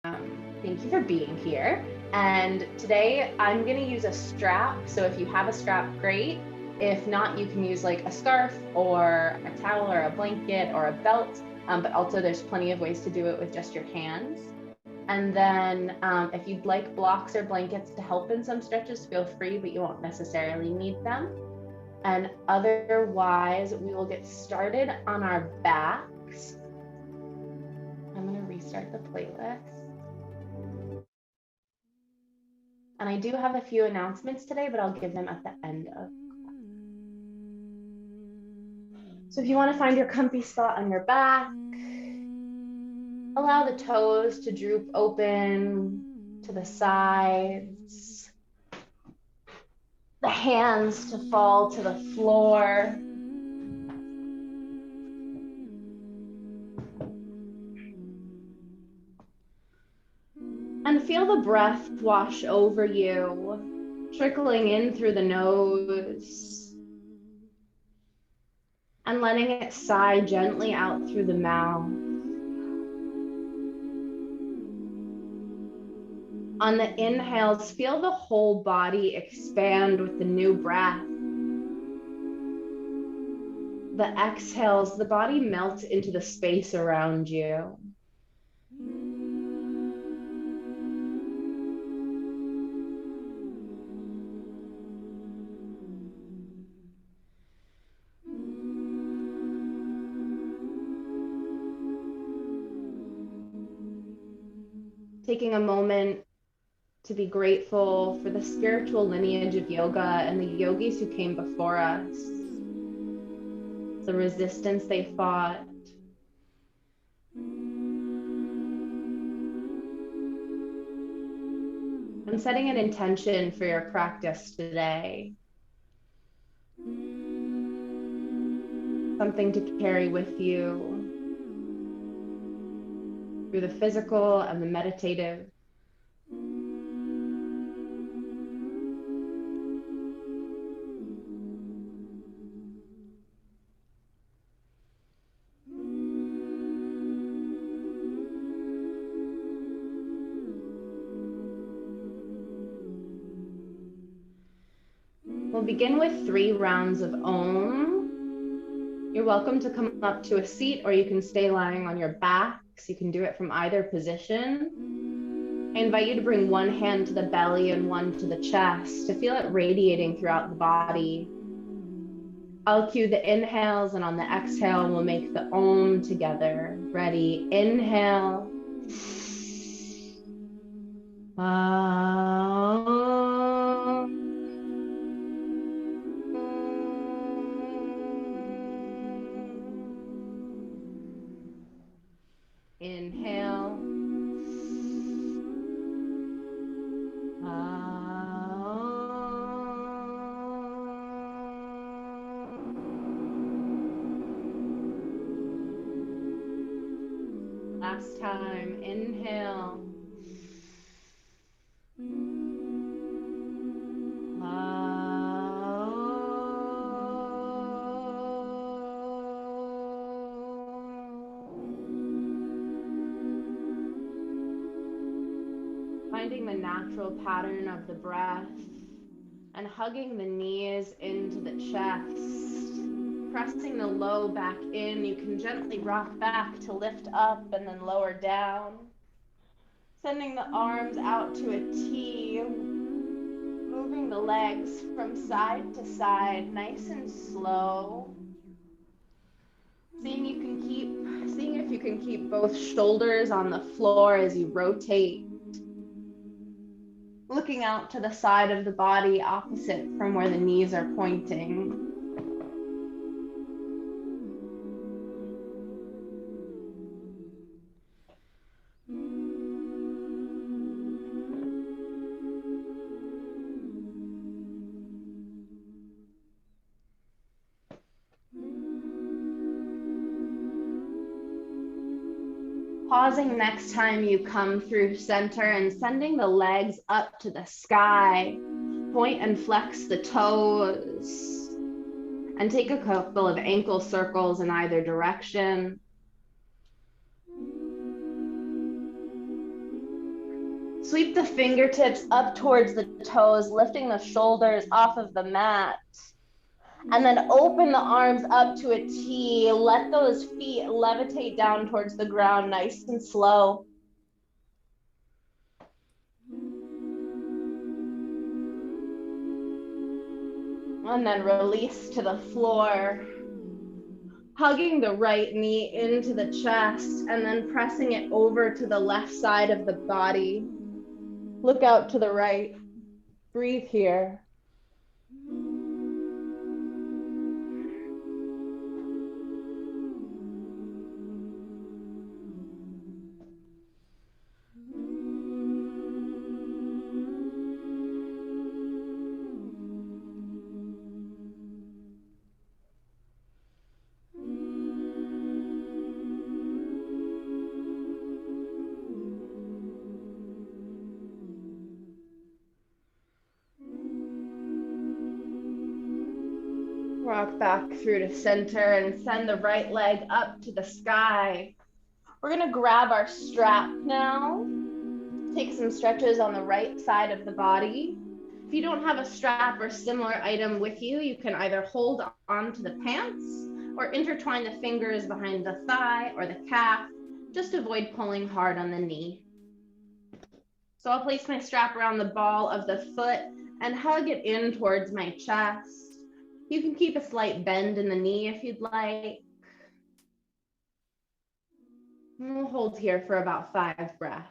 Thank you for being here. And today I'm going to use a strap. So if you have a strap, great. If not, you can use like a scarf or a towel or a blanket or a belt. But also there's plenty of ways to do it with just your hands. And then if you'd like blocks or blankets to help in some stretches, feel free, but you won't necessarily need them. And otherwise, we will get started on our backs. I'm going to restart the playlist. And I do have a few announcements today, but I'll give them at the end of. So if you want to find your comfy spot on your back, allow the toes to droop open to the sides, the hands to fall to the floor. And feel the breath wash over you, trickling in through the nose and letting it sigh gently out through the mouth. On the inhales, feel the whole body expand with the new breath. The exhales, the body melts into the space around you. Taking a moment to be grateful for the spiritual lineage of yoga and the yogis who came before us, the resistance they fought, and setting an intention for your practice today. Something to carry with you through the physical and the meditative. We'll begin with 3 rounds of Om. You're welcome to come up to a seat, or you can stay lying on your back. So you can do it from either position. I invite you to bring one hand to the belly and one to the chest to feel it radiating throughout the body. I'll cue the inhales, and on the exhale, we'll make the Om together. Ready? Inhale. Inhale. Last time. Inhale. Finding the natural pattern of the breath and hugging the knees into the chest, pressing the low back in. You can gently rock back to lift up and then lower down. Sending the arms out to a T, moving the legs from side to side, nice and slow. Seeing if you can keep both shoulders on the floor as you rotate. Looking out to the side of the body opposite from where the knees are pointing. Pausing next time you come through center and sending the legs up to the sky. Point and flex the toes. And take a couple of ankle circles in either direction. Sweep the fingertips up towards the toes, lifting the shoulders off of the mat. And then open the arms up to a T. Let those feet levitate down towards the ground, nice and slow. And then release to the floor. Hugging the right knee into the chest and then pressing it over to the left side of the body. Look out to the right. Breathe here. Rock back through to center and send the right leg up to the sky. We're gonna grab our strap now. Take some stretches on the right side of the body. If you don't have a strap or similar item with you, you can either hold on to the pants or intertwine the fingers behind the thigh or the calf. Just avoid pulling hard on the knee. So I'll place my strap around the ball of the foot and hug it in towards my chest. You can keep a slight bend in the knee if you'd like. And we'll hold here for about 5 breaths.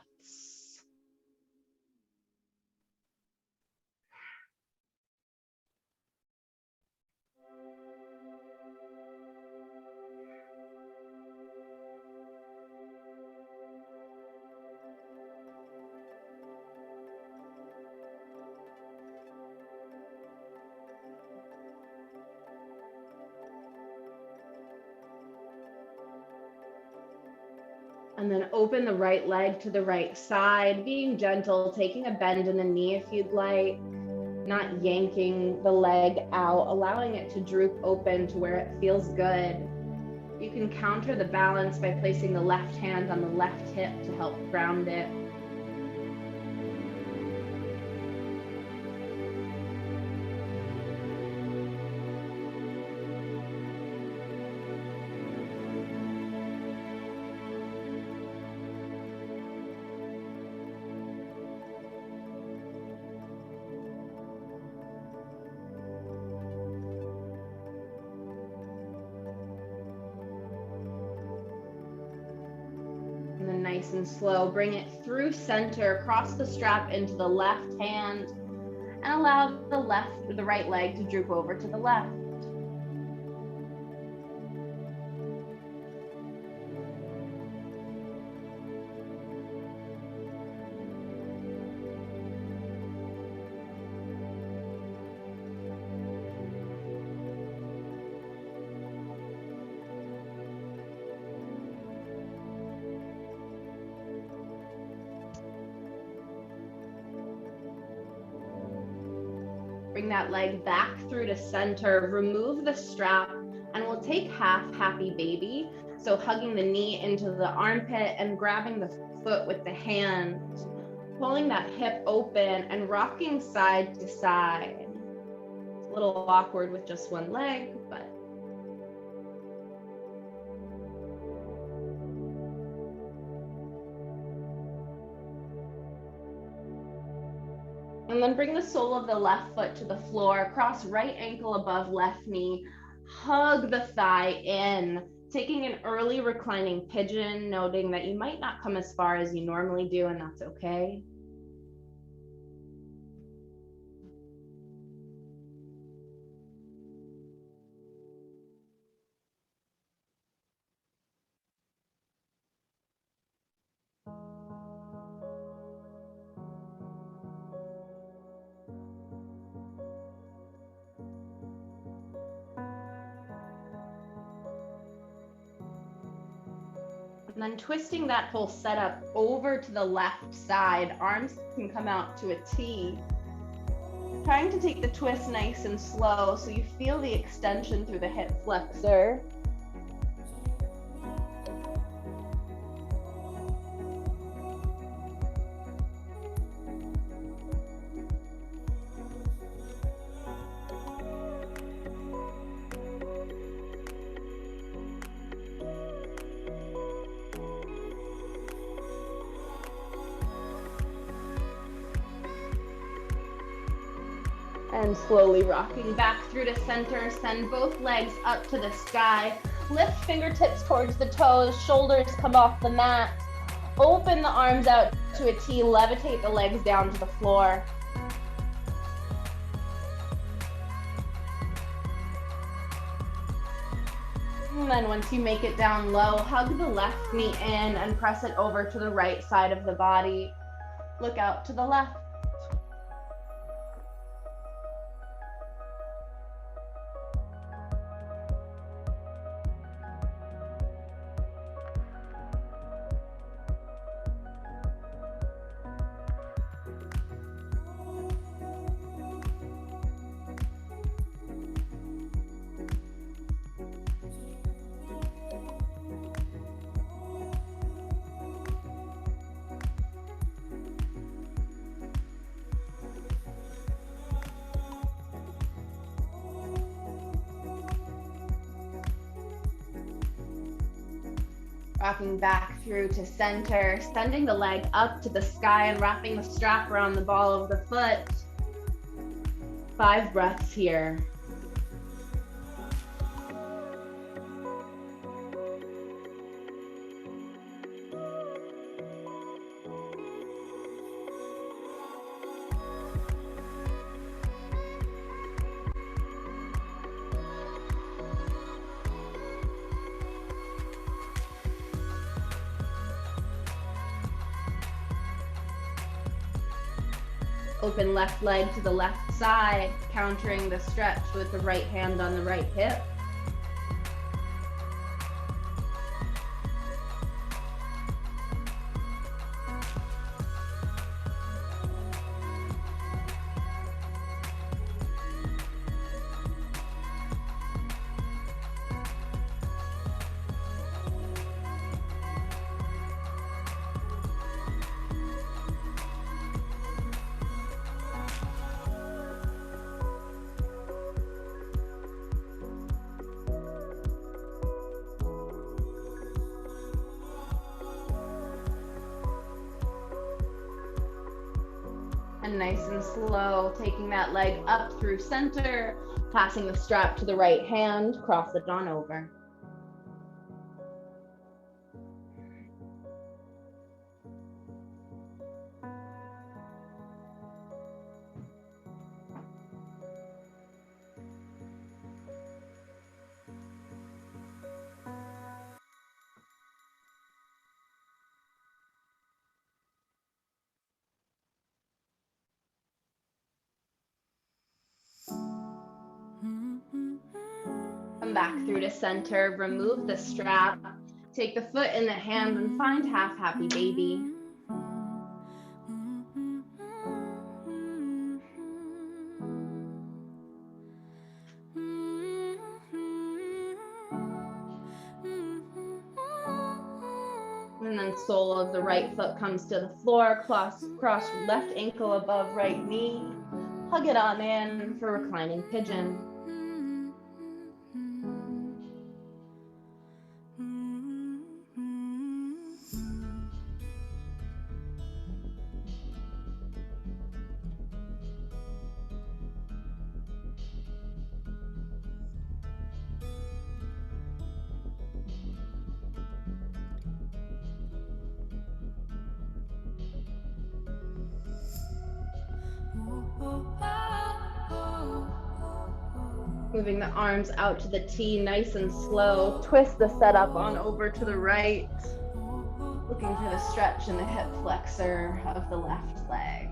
And then open the right leg to the right side, being gentle, taking a bend in the knee if you'd like, not yanking the leg out, allowing it to droop open to where it feels good. You can counter the balance by placing the left hand on the left hip to help ground it. Nice and slow, bring it through center, cross the strap into the left hand, and allow the right leg to droop over to the left. Bring that leg back through to center, remove the strap, and we'll take half happy baby. So hugging the knee into the armpit and grabbing the foot with the hand, pulling that hip open and rocking side to side. It's a little awkward with just one leg, but and then bring the sole of the left foot to the floor, cross right ankle above left knee, hug the thigh in, taking an early reclining pigeon, noting that you might not come as far as you normally do, and that's okay. And then twisting that whole setup over to the left side, arms can come out to a T. Trying to take the twist nice and slow so you feel the extension through the hip flexor. And slowly rocking back through to center, send both legs up to the sky. Lift fingertips towards the toes, shoulders come off the mat. Open the arms out to a T, levitate the legs down to the floor. And then once you make it down low, hug the left knee in and press it over to the right side of the body. Look out to the left. Rocking back through to center, sending the leg up to the sky and wrapping the strap around the ball of the foot. 5 breaths here. Open left leg to the left side, countering the stretch with the right hand on the right hip. And nice and slow, taking that leg up through center, passing the strap to the right hand, cross it on over. Come back through to center, remove the strap, take the foot in the hand and find half happy baby. And then sole of the right foot comes to the floor, cross left ankle above right knee. Hug it on in for reclining pigeon. Moving the arms out to the T, nice and slow. Twist the setup on over to the right. Looking for the stretch in the hip flexor of the left leg.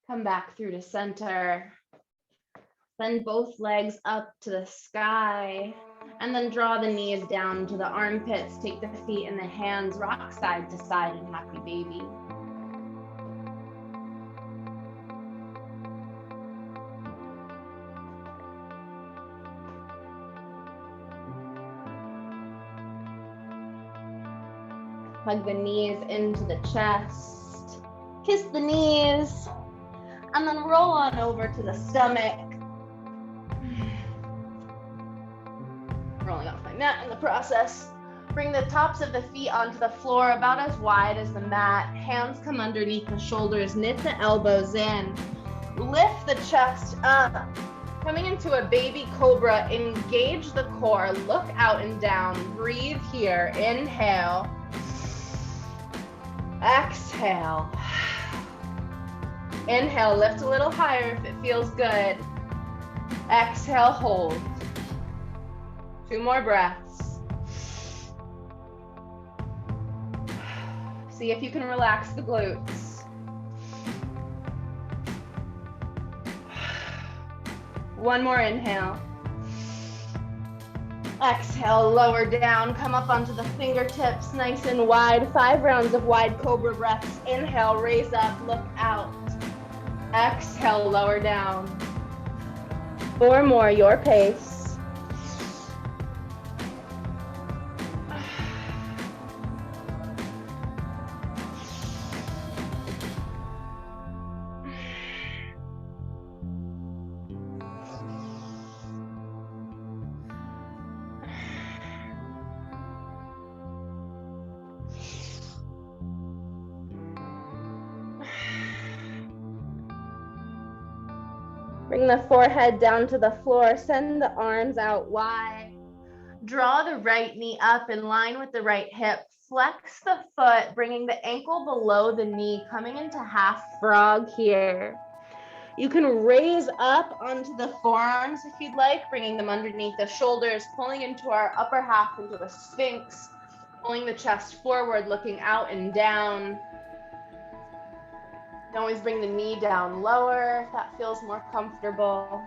Come back through to center. Send both legs up to the sky, and then draw the knees down to the armpits. Take the feet and the hands, rock side to side in happy baby. Hug the knees into the chest. Kiss the knees. And then roll on over to the stomach. Rolling off my mat in the process. Bring the tops of the feet onto the floor about as wide as the mat. Hands come underneath the shoulders. Knit the elbows in. Lift the chest up. Coming into a baby cobra, engage the core. Look out and down. Breathe here. Inhale. Exhale. Inhale, lift a little higher if it feels good. Exhale, hold. 2 more breaths. See if you can relax the glutes. 1 more inhale. Exhale, lower down, come up onto the fingertips, nice and wide. 5 rounds of wide cobra breaths. Inhale, raise up, look out. Exhale, lower down. 4 more, your pace. Bring the forehead down to the floor. Send the arms out wide. Draw the right knee up in line with the right hip. Flex the foot, bringing the ankle below the knee, coming into half frog here. You can raise up onto the forearms if you'd like, bringing them underneath the shoulders, pulling into our upper half into a sphinx, pulling the chest forward, looking out and down. You can always bring the knee down lower if that feels more comfortable.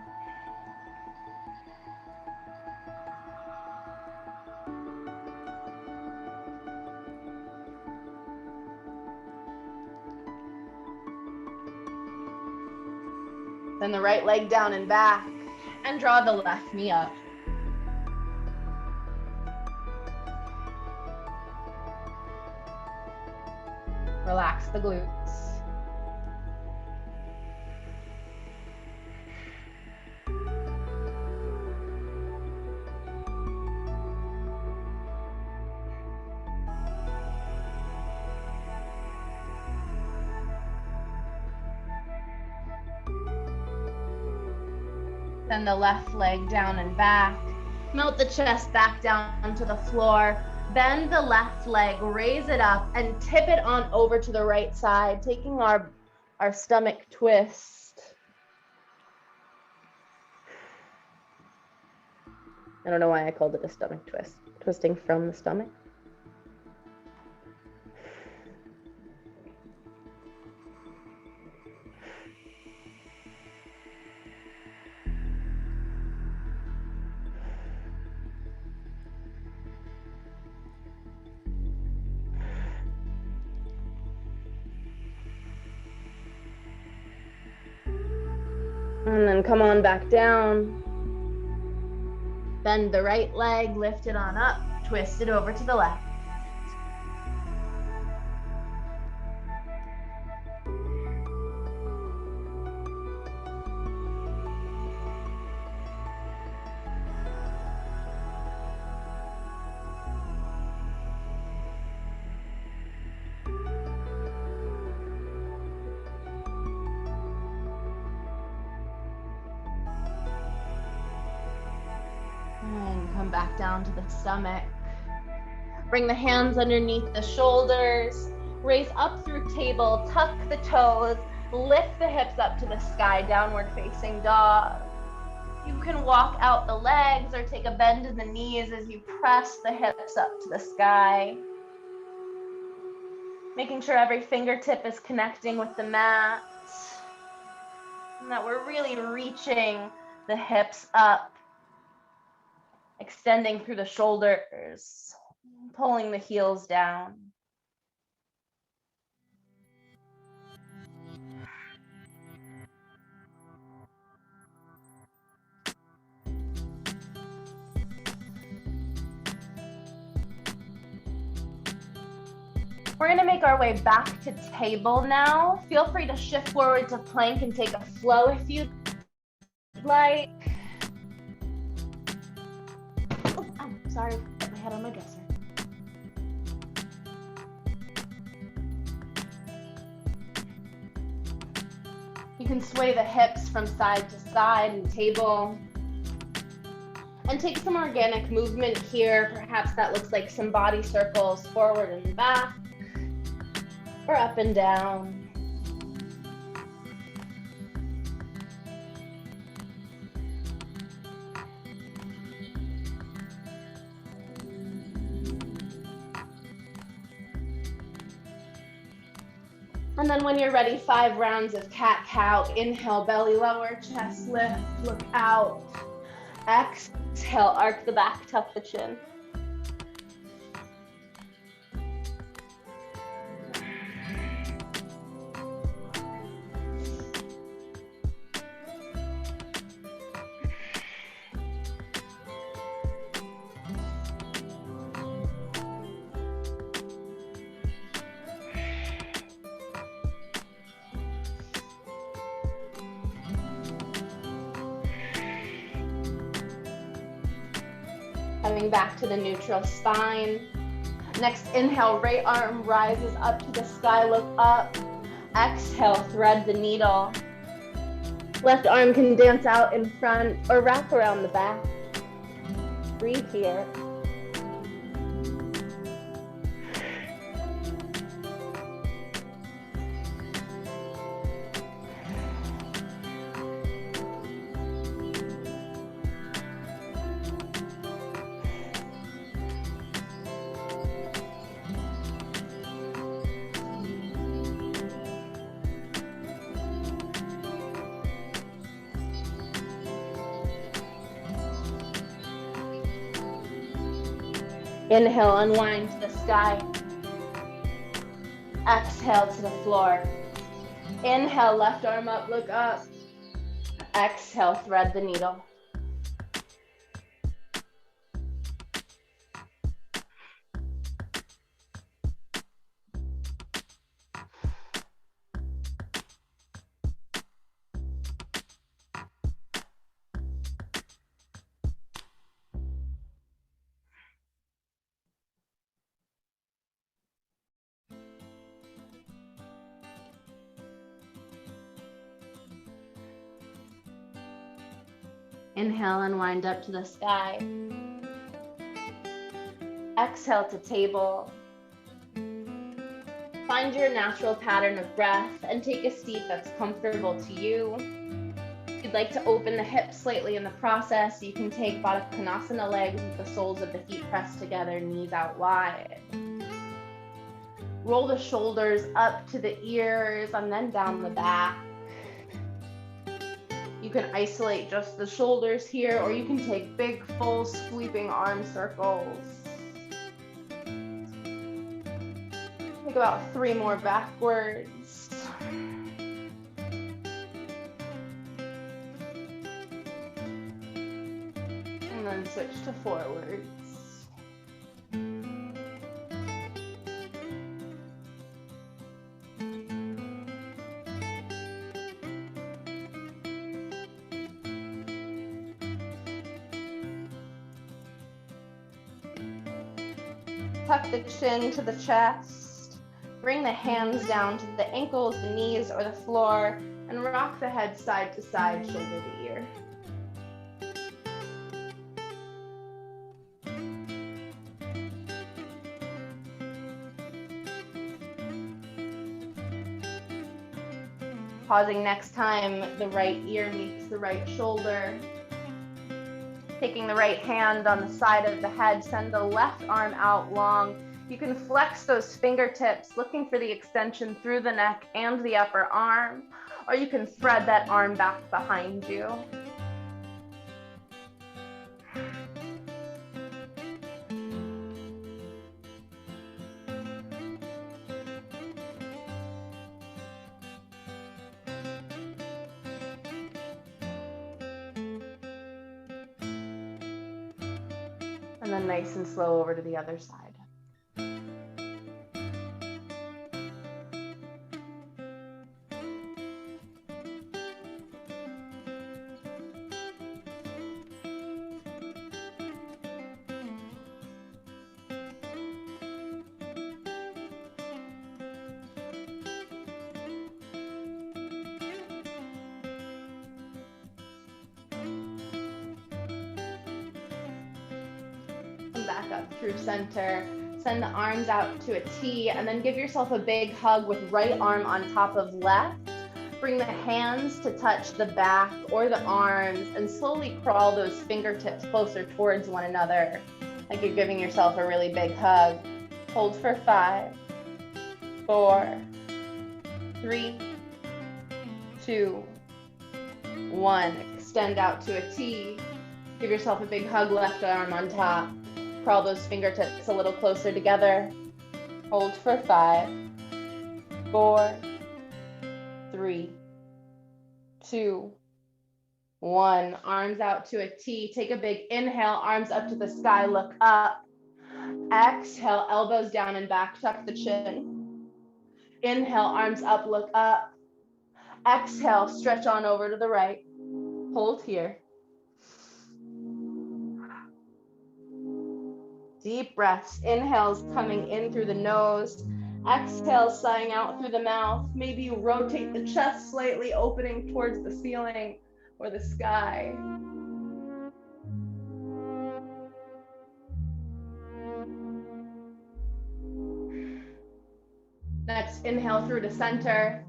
Then the right leg down and back, and draw the left knee up. Relax the glutes. Then the left leg down and back. Melt the chest back down to the floor. Bend the left leg, raise it up, and tip it on over to the right side, taking our stomach twist. I don't know why I called it a stomach twist. Twisting from the stomach. And then come on back down. Bend the right leg, lift it on up, twist it over to the left. And come back down to the stomach. Bring the hands underneath the shoulders. Raise up through table, tuck the toes, lift the hips up to the sky, downward facing dog. You can walk out the legs or take a bend in the knees as you press the hips up to the sky. Making sure every fingertip is connecting with the mat. And that we're really reaching the hips up. Extending through the shoulders, pulling the heels down. We're gonna make our way back to table now. Feel free to shift forward to plank and take a flow if you'd like. Oh, I'm sorry, put my head on my dresser. You can sway the hips from side to side in table. And take some organic movement here. Perhaps that looks like some body circles forward and back, or up and down. And then when you're ready, 5 rounds of cat-cow. Inhale, belly lower, chest lift, look out. Exhale, arc the back, tuck the chin. Coming back to the neutral spine. Next inhale, right arm rises up to the sky, look up. Exhale, thread the needle. Left arm can dance out in front or wrap around the back. Breathe here. Inhale, unwind to the sky. Exhale to the floor. Inhale, left arm up, look up. Exhale, thread the needle. Inhale, unwind up to the sky. Exhale to table. Find your natural pattern of breath and take a seat that's comfortable to you. If you'd like to open the hips slightly in the process, you can take Baddha Konasana legs with the soles of the feet pressed together, knees out wide. Roll the shoulders up to the ears and then down the back. You can isolate just the shoulders here, or you can take big, full, sweeping arm circles. Take about 3 more backwards. And then switch to forwards. Tuck the chin to the chest. Bring the hands down to the ankles, the knees, or the floor, and rock the head side to side, shoulder to ear. Pausing next time the right ear meets the right shoulder. Taking the right hand on the side of the head, send the left arm out long. You can flex those fingertips, looking for the extension through the neck and the upper arm, or you can thread that arm back behind you. And then nice and slow over to the other side. back up through center. Send the arms out to a T, and then give yourself a big hug with right arm on top of left. Bring the hands to touch the back or the arms, and slowly crawl those fingertips closer towards one another, like you're giving yourself a really big hug. Hold for 5, 4, 3, 2, 1. Extend out to a T. Give yourself a big hug, left arm on top. Crawl those fingertips a little closer together. Hold for 5, 4, 3, 2, 1. Arms out to a T. Take a big inhale, arms up to the sky, look up. Exhale, elbows down and back, tuck the chin. Inhale, arms up, look up. Exhale, stretch on over to the right. Hold here. Deep breaths. Inhales coming in through the nose. Exhale, sighing out through the mouth. Maybe you rotate the chest slightly, opening towards the ceiling or the sky. Next, inhale through to center.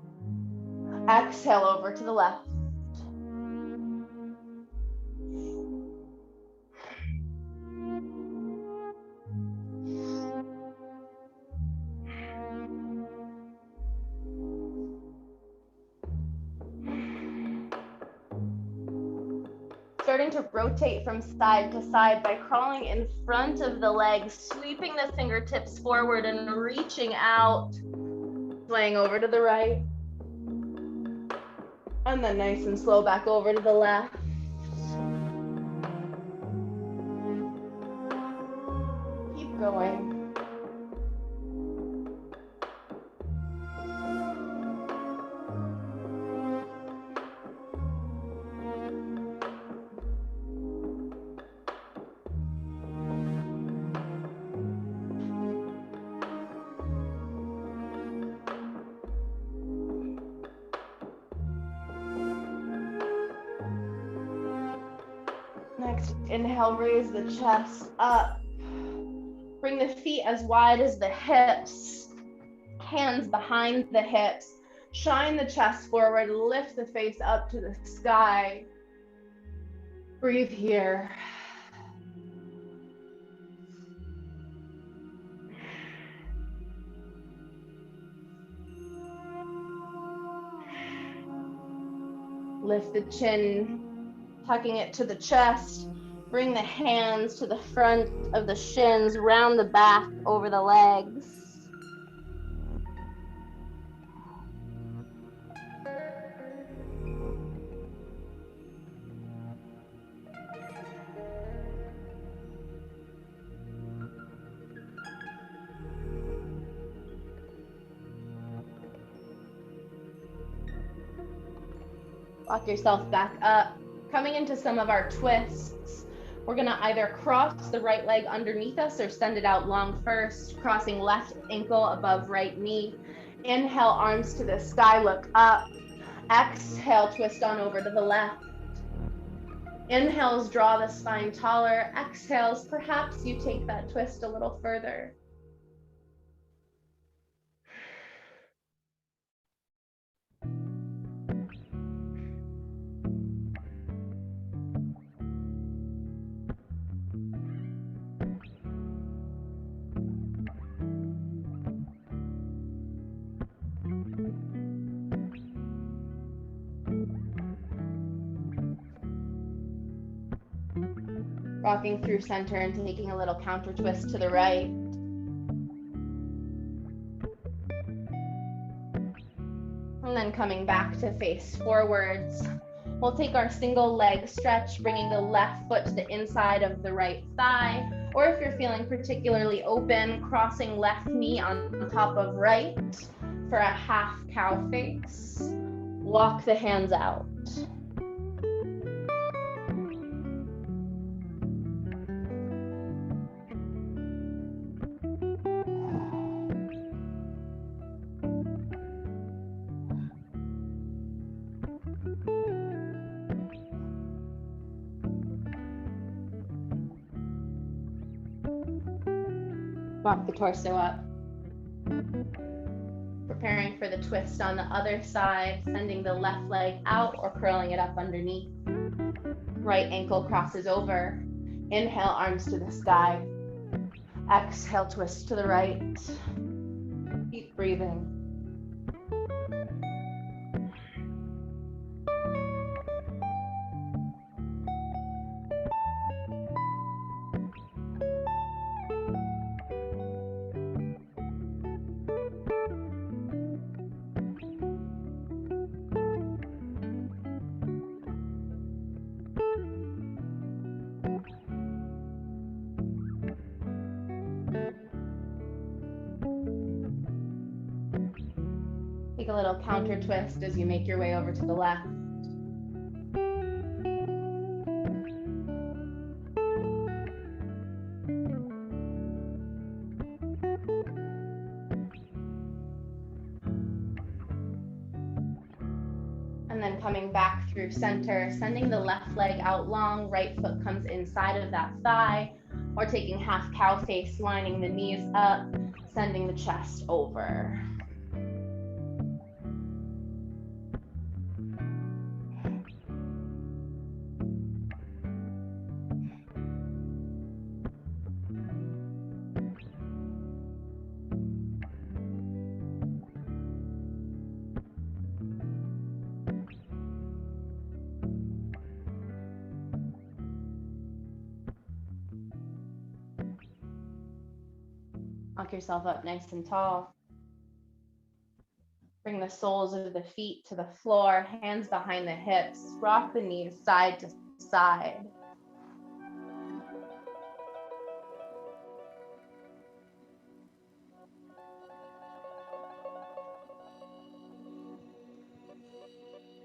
Exhale over to the left. Starting to rotate from side to side by crawling in front of the legs, sweeping the fingertips forward and reaching out, swaying over to the right. And then nice and slow back over to the left. Keep going. Next, inhale, raise the chest up. Bring the feet as wide as the hips. Hands behind the hips. Shine the chest forward, lift the face up to the sky. Breathe here. Lift the chin, tucking it to the chest. Bring the hands to the front of the shins, round the back over the legs. Walk yourself back up. Coming into some of our twists, we're gonna either cross the right leg underneath us or send it out long first, crossing left ankle above right knee. Inhale, arms to the sky, look up. Exhale, twist on over to the left. Inhales, draw the spine taller. Exhales, perhaps you take that twist a little further. Rocking through center and taking a little counter twist to the right. And then coming back to face forwards. We'll take our single leg stretch, bringing the left foot to the inside of the right thigh. Or if you're feeling particularly open, crossing left knee on top of right for a half cow face. Walk the hands out. Walk the torso up. Preparing for the twist on the other side, sending the left leg out or curling it up underneath. Right ankle crosses over. Inhale, arms to the sky. Exhale, twist to the right. Keep breathing. Take a little counter twist as you make your way over to the left. And then coming back through center, sending the left leg out long, right foot comes inside of that thigh, or taking half cow face, lining the knees up, sending the chest over. Walk yourself up nice and tall. Bring the soles of the feet to the floor, hands behind the hips. Rock the knees side to side.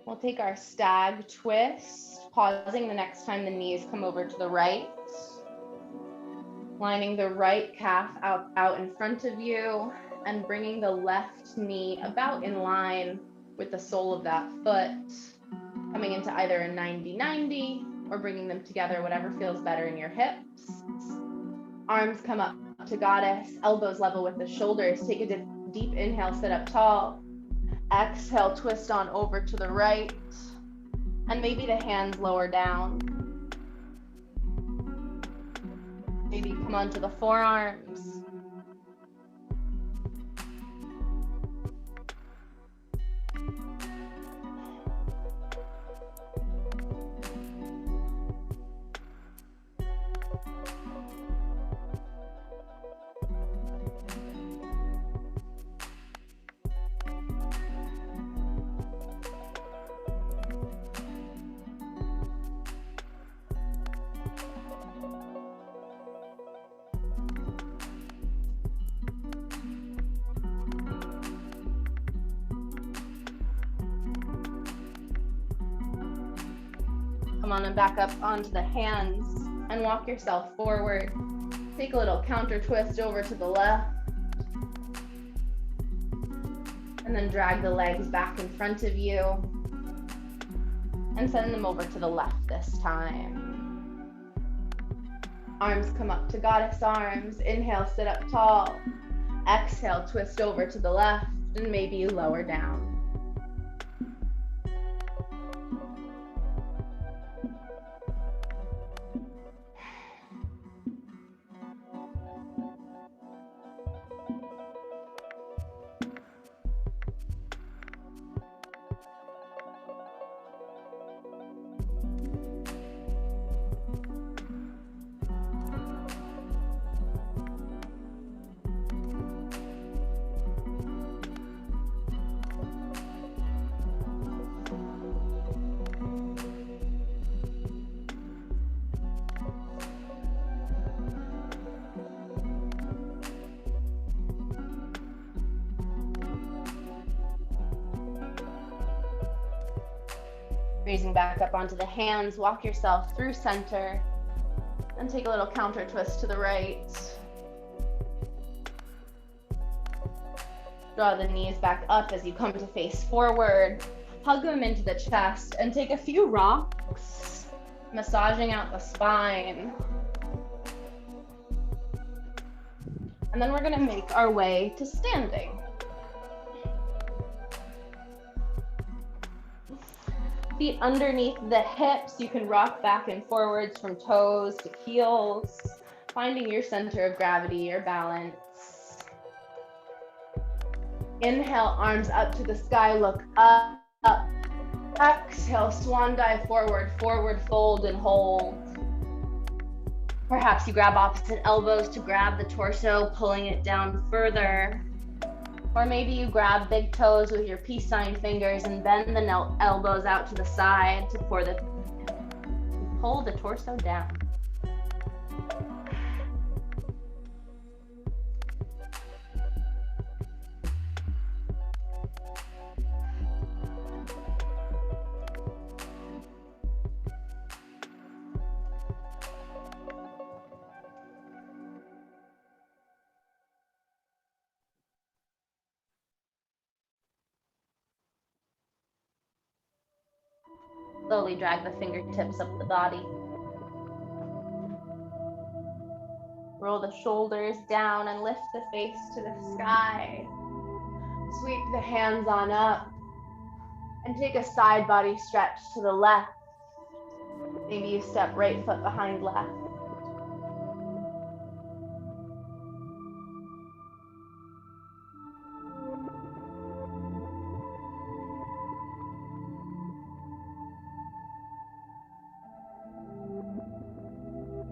We'll take our stag twist, pausing the next time the knees come over to the right. Lining the right calf out in front of you and bringing the left knee about in line with the sole of that foot, coming into either a 90-90 or bringing them together, whatever feels better in your hips. Arms come up to goddess, elbows level with the shoulders. Take a deep inhale, sit up tall. Exhale, twist on over to the right, and maybe the hands lower down. Maybe come onto the forearms. Come on and back up onto the hands and walk yourself forward. Take a little counter twist over to the left. And then drag the legs back in front of you. And send them over to the left this time. Arms come up to goddess arms. Inhale, sit up tall. Exhale, twist over to the left and maybe lower down. Raising back up onto the hands, walk yourself through center and take a little counter twist to the right. Draw the knees back up as you come to face forward. Hug them into the chest and take a few rocks, massaging out the spine. And then we're gonna make our way to standing. Feet underneath the hips. You can rock back and forwards from toes to heels, finding your center of gravity, your balance. Inhale, arms up to the sky, look up. Exhale, swan dive forward, forward fold and hold. Perhaps you grab opposite elbows to grab the torso, pulling it down further. Or maybe you grab big toes with your peace sign fingers and bend the elbows out to the side to pull the torso down. Slowly drag the fingertips up the body. Roll the shoulders down and lift the face to the sky. Sweep the hands on up and take a side body stretch to the left. Maybe you step right foot behind left.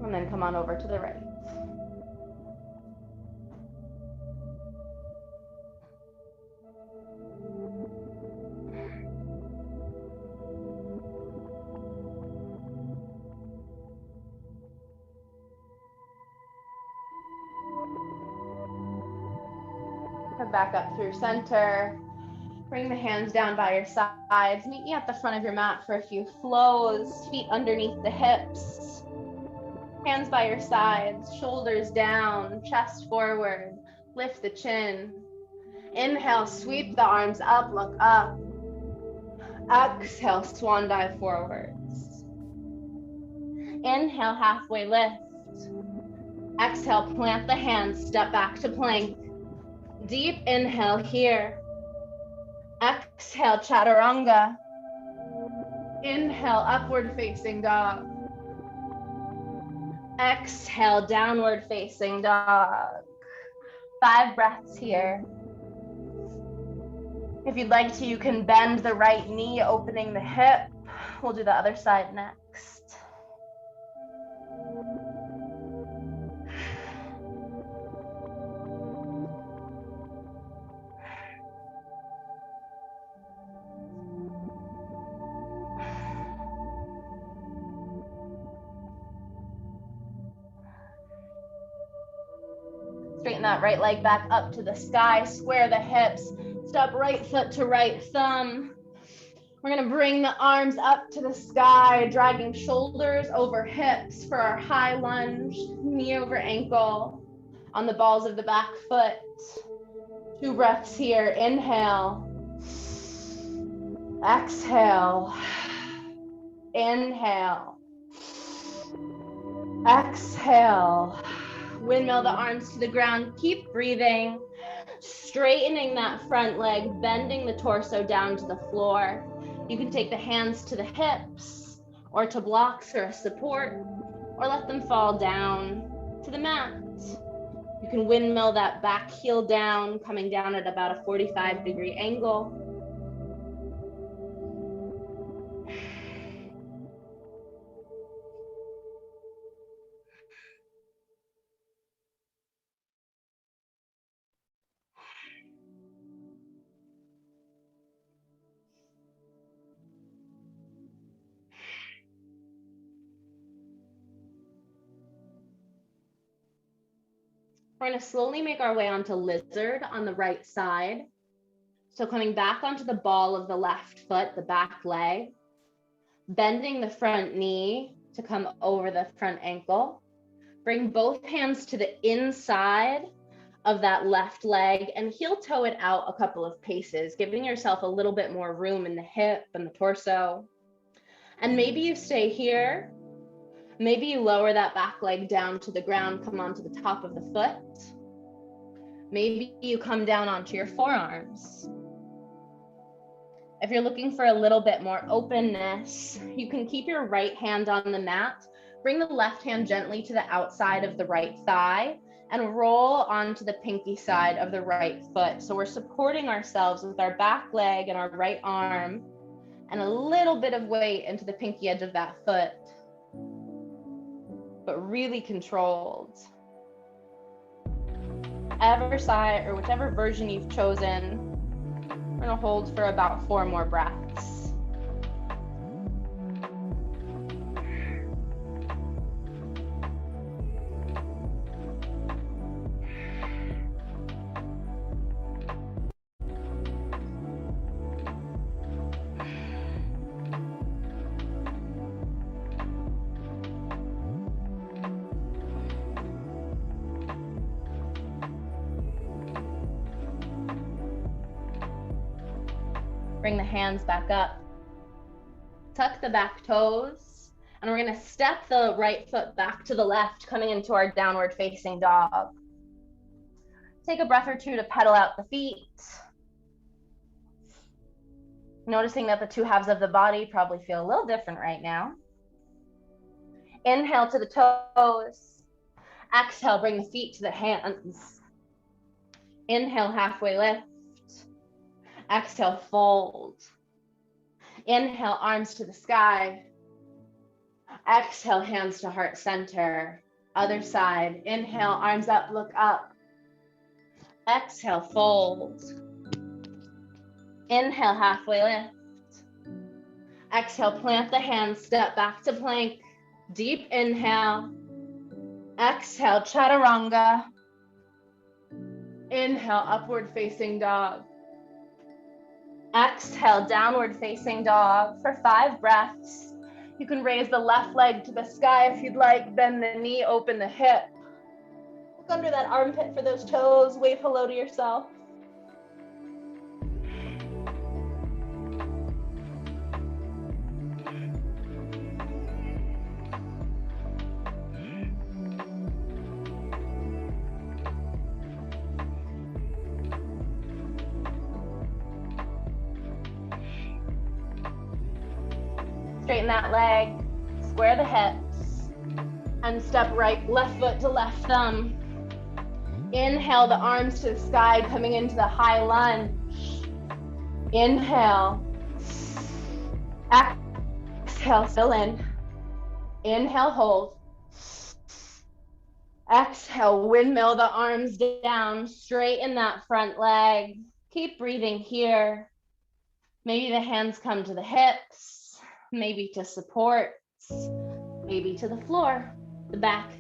And then come on over to the right. Come back up through center. Bring the hands down by your sides. Meet me at the front of your mat for a few flows. Feet underneath the hips. Hands by your sides, shoulders down, chest forward. Lift the chin. Inhale, sweep the arms up, look up. Exhale, swan dive forwards. Inhale, halfway lift. Exhale, plant the hands, step back to plank. Deep inhale here. Exhale, chaturanga. Inhale, upward facing dog. Exhale, downward facing dog. 5 breaths here. If you'd like to, you can bend the right knee, opening the hip. We'll do the other side next. Straighten that right leg back up to the sky, square the hips, step right foot to right thumb. We're gonna bring the arms up to the sky, dragging shoulders over hips for our high lunge, knee over ankle on the balls of the back foot. 2 breaths here, inhale, exhale, inhale, exhale. Windmill the arms to the ground, keep breathing, straightening that front leg, bending the torso down to the floor. You can take the hands to the hips or to blocks for support, or let them fall down to the mat. You can windmill that back heel down, coming down at about a 45-degree angle. We're going to slowly make our way onto lizard on the right side. So coming back onto the ball of the left foot, the back leg, bending the front knee to come over the front ankle. Bring both hands to the inside of that left leg and heel toe it out a couple of paces, giving yourself a little bit more room in the hip and the torso. And maybe you stay here. Maybe you lower that back leg down to the ground, come onto the top of the foot. Maybe you come down onto your forearms. If you're looking for a little bit more openness, you can keep your right hand on the mat, bring the left hand gently to the outside of the right thigh, and roll onto the pinky side of the right foot. So we're supporting ourselves with our back leg and our right arm, and a little bit of weight into the pinky edge of that foot, but really controlled. Whichever side or whichever version you've chosen, we're gonna hold for about 4 more breaths. Bring the hands back up. Tuck the back toes, and we're gonna step the right foot back to the left, coming into our downward facing dog. Take a breath or two to pedal out the feet. Noticing that the two halves of the body probably feel a little different right now. Inhale to the toes. Exhale, bring the feet to the hands. Inhale, halfway lift. Exhale, fold. Inhale, arms to the sky. Exhale, hands to heart center. Other side. Inhale, arms up, look up. Exhale, fold. Inhale, halfway lift. Exhale, plant the hands, step back to plank. Deep inhale. Exhale, chaturanga. Inhale, upward facing dog. Exhale, downward facing dog for 5 breaths. You can raise the left leg to the sky if you'd like, bend the knee, open the hip. Look under that armpit for those toes, wave hello to yourself. Straighten that leg, square the hips, and step left foot to left thumb. Inhale, the arms to the sky, coming into the high lunge. Inhale. Exhale, fill in. Inhale, hold. Exhale, windmill the arms down, straighten that front leg. Keep breathing here. Maybe the hands come to the hips, maybe to supports, maybe to the floor. The back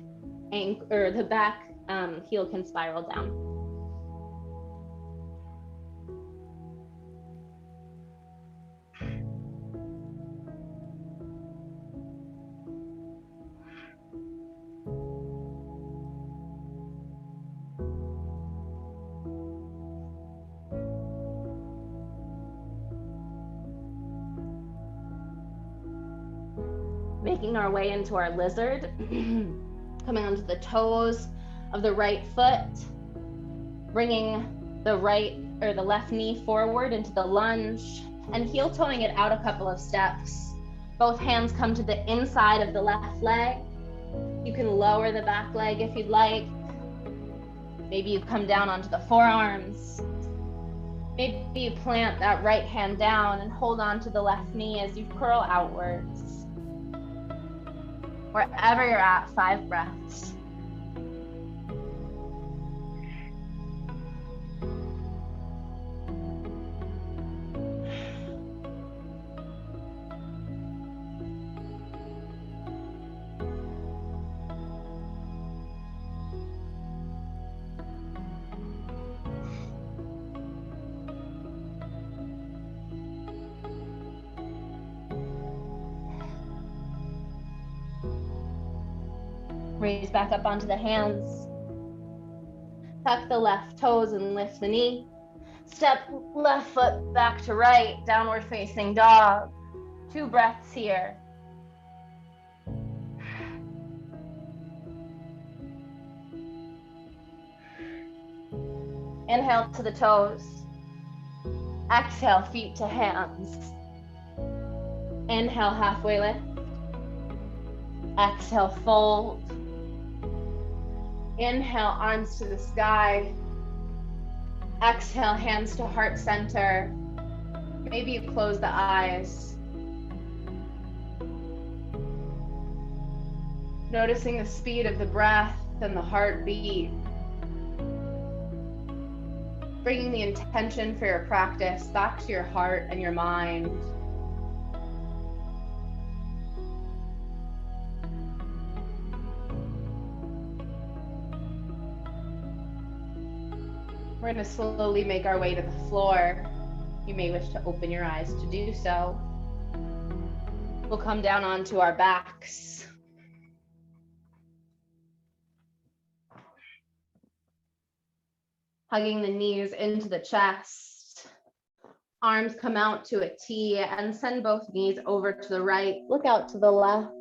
heel can spiral down. Making our way into our lizard, coming onto the toes of the right foot, bringing the left knee forward into the lunge and heel toeing it out a couple of steps. Both hands come to the inside of the left leg. You can lower the back leg if you'd like. Maybe you come down onto the forearms. Maybe you plant that right hand down and hold on to the left knee as you curl outwards. Wherever you're at, 5 breaths. Raise back up onto the hands. Tuck the left toes and lift the knee. Step left foot back to right, downward facing dog. 2 breaths here. Inhale to the toes. Exhale, feet to hands. Inhale, halfway lift. Exhale, fold. Inhale, arms to the sky. Exhale, hands to heart center. Maybe you close the eyes. Noticing the speed of the breath and the heartbeat. Bringing the intention for your practice back to your heart and your mind. We're going to slowly make our way to the floor. You may wish to open your eyes to do so. We'll come down onto our backs. Hugging the knees into the chest. Arms come out to a T and send both knees over to the right. Look out to the left.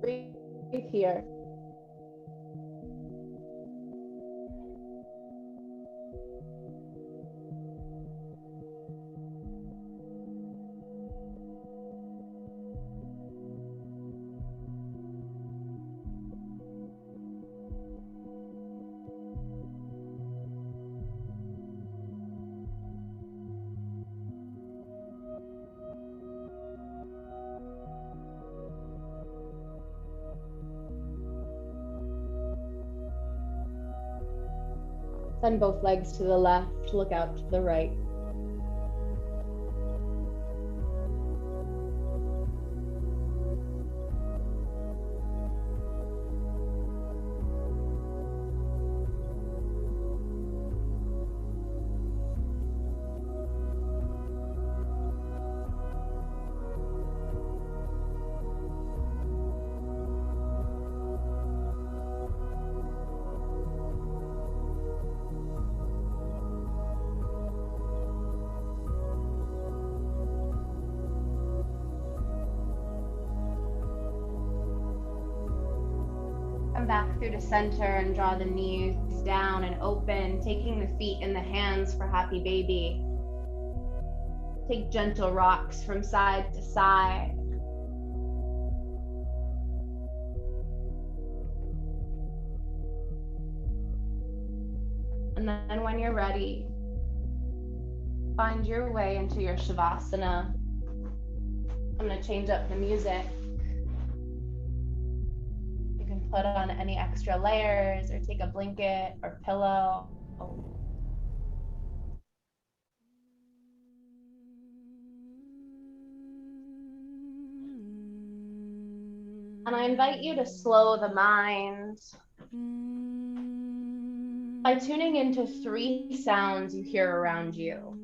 Breathe here. Send both legs to the left, look out to the right. Come back through the center and draw the knees down and open, taking the feet in the hands for happy baby. Take gentle rocks from side to side. And then when you're ready, find your way into your Shavasana. I'm going to change up the music. Put on any extra layers or take a blanket or pillow. And I invite you to slow the mind by tuning into 3 sounds you hear around you.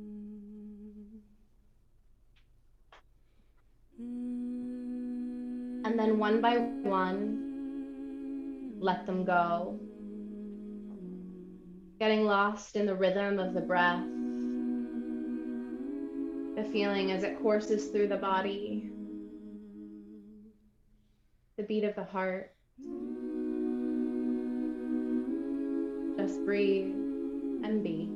And then one by one, let them go. Getting lost in the rhythm of the breath, the feeling as it courses through the body, the beat of the heart. Just breathe and be.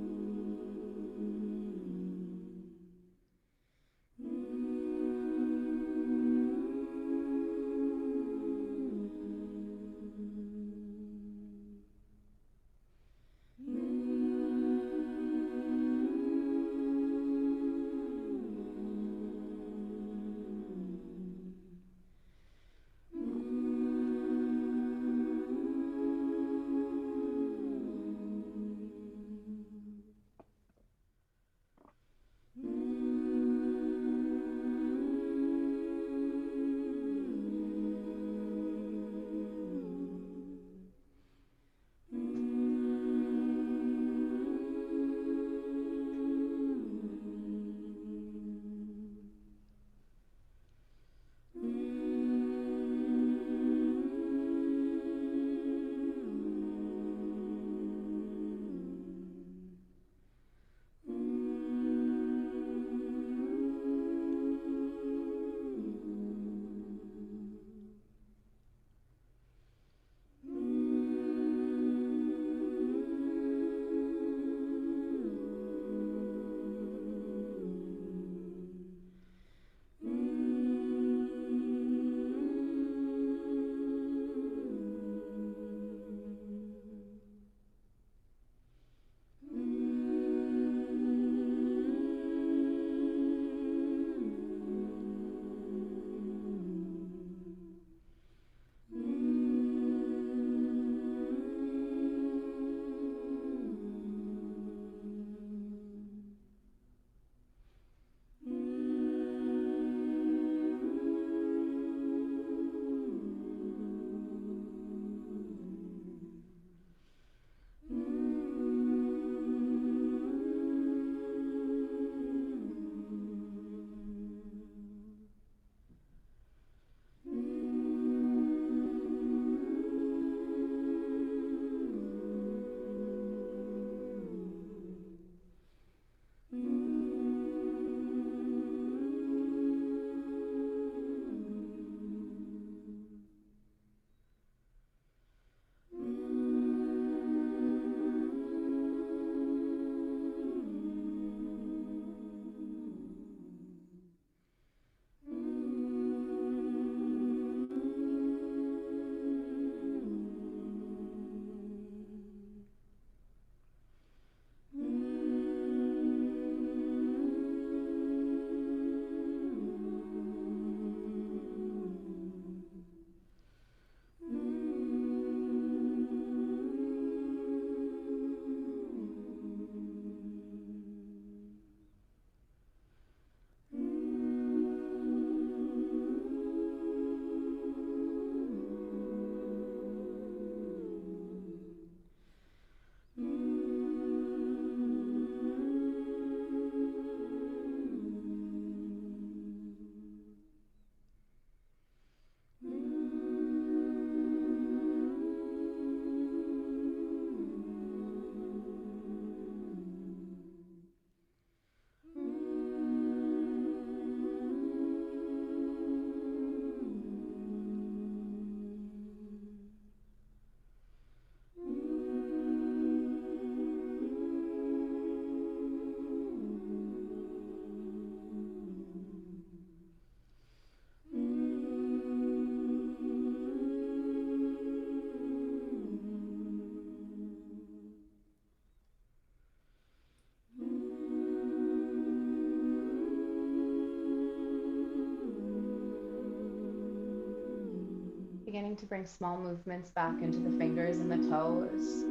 Beginning to bring small movements back into the fingers and the toes,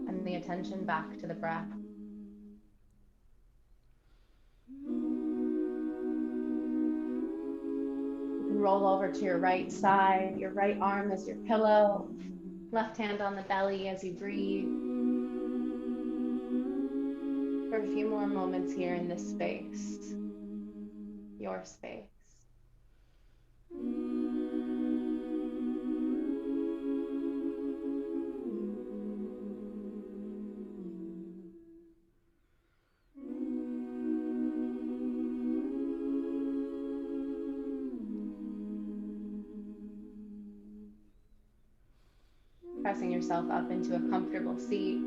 and the attention back to the breath. You can roll over to your right side, your right arm is your pillow, left hand on the belly as you breathe. For a few more moments here in this space, your space. Pressing yourself up into a comfortable seat,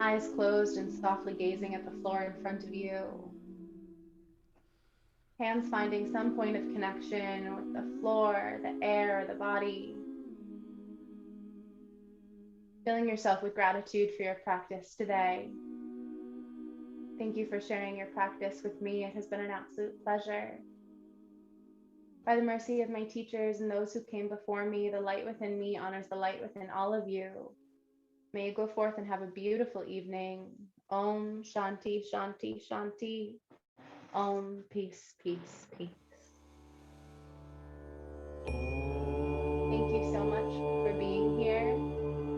eyes closed and softly gazing at the floor in front of you. Hands finding some point of connection with the floor, the air, the body. Filling yourself with gratitude for your practice today. Thank you for sharing your practice with me. It has been an absolute pleasure. By the mercy of my teachers and those who came before me, the light within me honors the light within all of you. May you go forth and have a beautiful evening. Om Shanti, Shanti, Shanti. Om, peace, peace, peace.